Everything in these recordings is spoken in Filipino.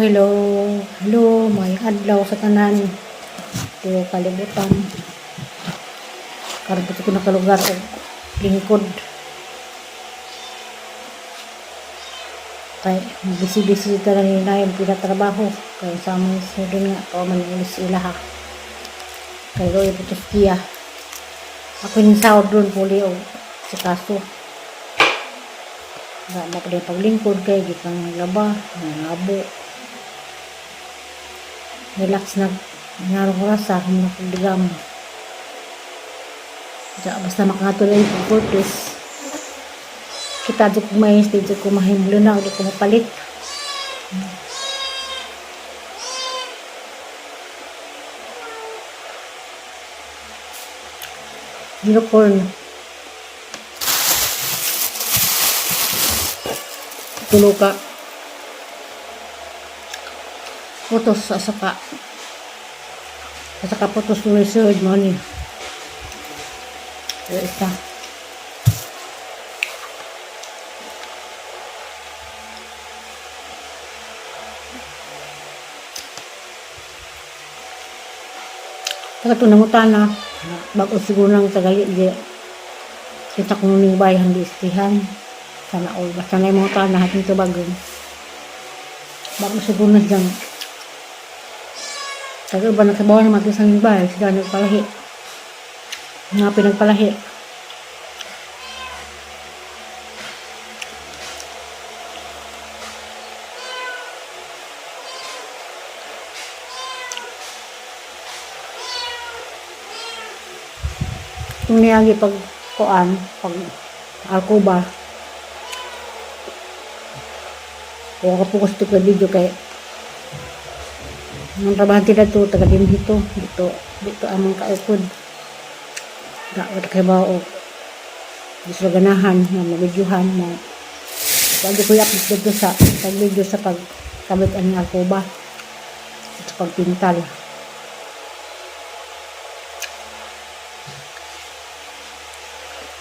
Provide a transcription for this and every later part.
hello. Hello, may adlaw sa tanan. Ito kalibutan. Karon ko nakalugar og lingkod. Kay busy-busy talaga nila yung pinatrabaho. Kaya sa mga student nga, o manilis sila ha. Kaya ko yung putuskiya. Ako yung sahod doon puli o si kaso. Nga na pala paglingkod kay di kang laba, nangabo. Relax na narong rasa kung nakuligam. Basta makatuloy yung purpose. Kita di ko may stage ko mahimlo na, di ko mapalit. Unicorn. Tulo ka. Putos sa saka. Sa saka putos ng reserve money. Isa. Saka ito nangutan na. Bago siguro nang tagali. Kita ko nung bayan di istihan. Sana all. Basta na yung mga tanah at ito bagong. Bago siguro na dyan. Taga ba nagsabawan ng matisang yung bahay. Sila nagpalahi. Mga pinagpalahi. Kung niyagi pag kuan, pag alkuba, o kapukas ito ka video kay nang trabahan tila ito, taga din dito amang kaukod dapat kay ba o gusto ganahan na mabidyohan mo pag ko i-upload dito sa video sa pagkabit ang alkuba at sa pagpintal.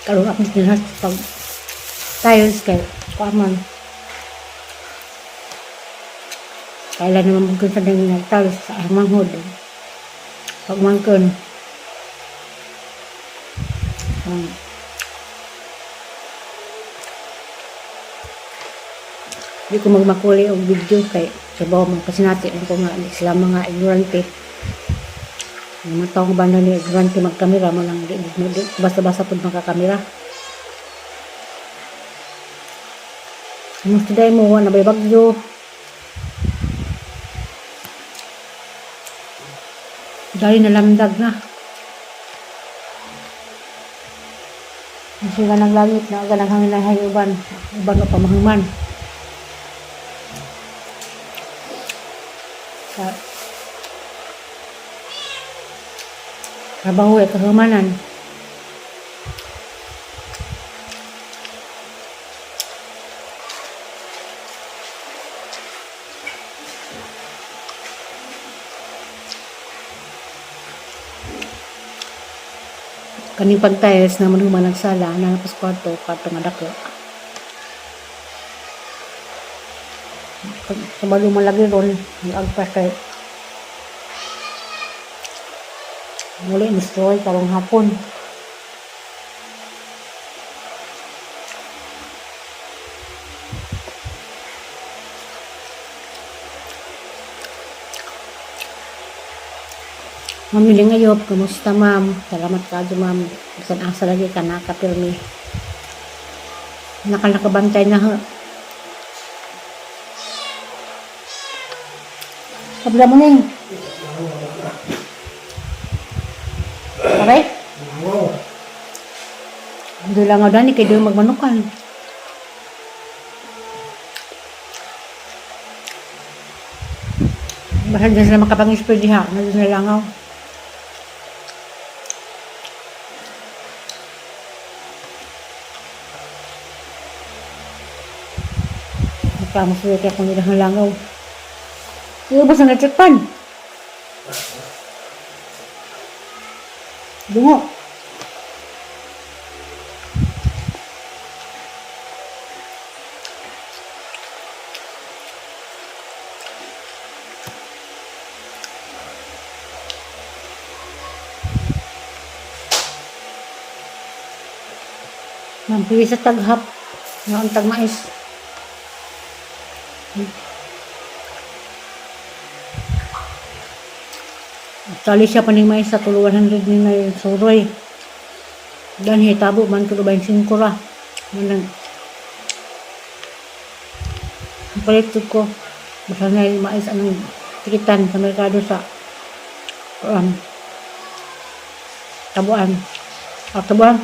Kalau upload nila sa pag tiles kay kuaman kailan naman mungkin sa dang nagtalos sa manghod. Pag mangkon. Di ko magmakuli og video kay sabaw man kasi natin ko nga sila mga ignorante. Yung mga taong banda ni ignorante magkamera mo lang di basta-basta pud makakamera. Musti day mo na bay bagyo. Dahil nalamdag na. Kasi ka ng langit na aga ng hangin na hayuban. Uban o pamahangman. Trabaho ay kahamanan. Kaning pag-tiles naman human nagsala na napos kwarto nga dako. Kabalo malagi ron ang agpas kay muli destroy karong hapon. Mamiling ayop, kumusta ma'am? Salamat ka dyan ma'am. Bisan asa lagi ka nakapirmi. Nakalakabantay na ha. Sabla mo ning. Okay? Hindi lang nga dani, kaya doon magmanukan. Basta dyan sila makapang-spray diha. Nandun na langaw. Kamusta kaya kung nilang langaw. Iubos ang natsikpan. Dungo. Ang pili sa taghap. Nga ang tagmais. Sali siya paning mais sa tuluan 100 ni na yung suroy. Dan hitabo man ko 25 ra. Manang palit ko. Basta na yung mais anong tikitan sa merkado sa tabuan. Tabuan.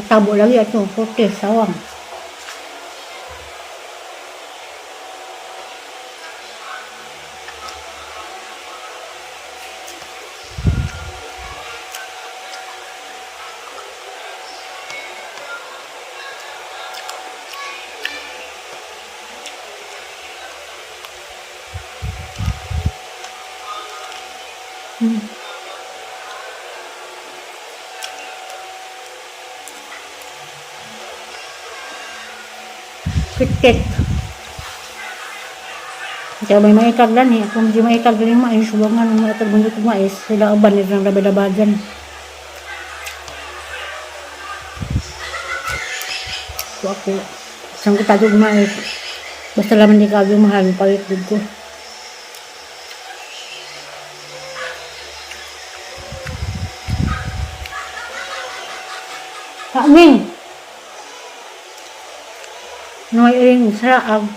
Tabo lagi ato, 40 sawang. Pitik. Kaya may maitag dan eh. Kung di maitag din yung mais, subangan ng maitag buntot ng mais, sila uban nila ng labi-labagan. So ako, isang kutagog mais. Basta laman di kagyo mahal, palit din ko. Kaming! Noy ring saraag.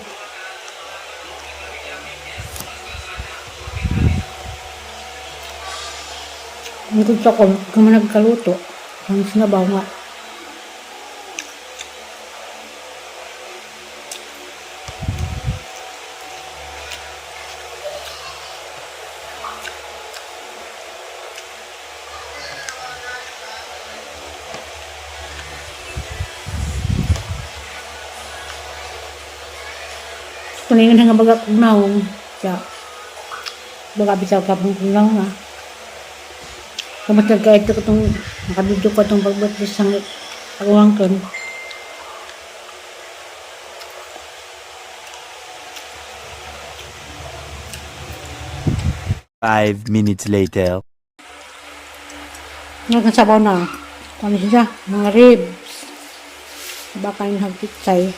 Ang gusto ko, kung nagkaluto, ang sinabaw nga. Kuningan nga baga kunaw siya. Baga bisaw ka pong kunaw nga. Kamatag ka ito itong nakabidyo ko itong pagbatis sang pagwangkan. Five minutes later. Nagkasabaw na. Kami siya, mga ribs. Baka yung hagkitsay.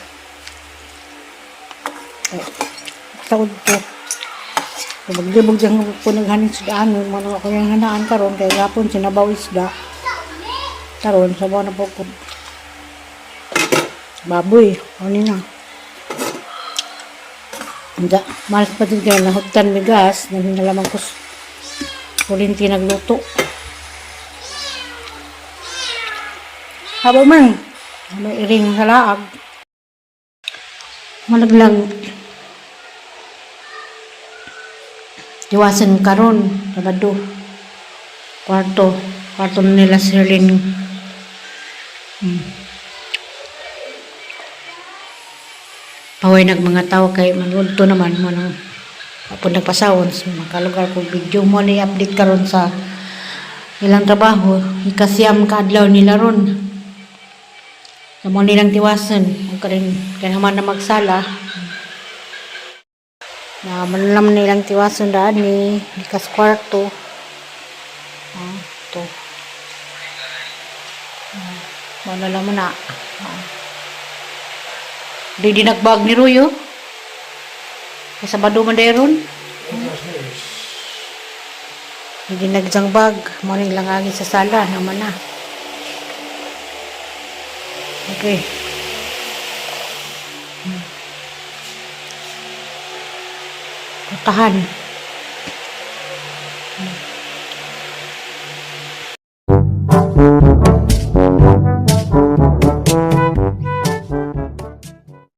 Tawad ko. Maglibog dyan po naghanin sa daan. Mga ako yung hanaan karon kaya gapon sinabaw isda. Karon, sabaw na po ko. Baboy. Ano na. Malas pa din kaya nahugtan bigas. Nalaman ko kulinti nagluto. Habang man. May iring sa laag. Malaglag. Iwasan karon Sabado. Kwarto nila Sirlin. Paway nag mga tao kay manudto naman mo nang kapag nagpasawon so makalugar ko video mo ni update karon sa ilang trabaho ikasiyam ka adlaw nila ron sa mo nilang tiwasan kung kaya naman na magsala na manalam nilang tiwasan daan ni ikas kwarto to manala mo na di nagbag ni Ruyo sa Sabado man dayon hindi nagjang bag mo lang agi sa sala naman na okay tahan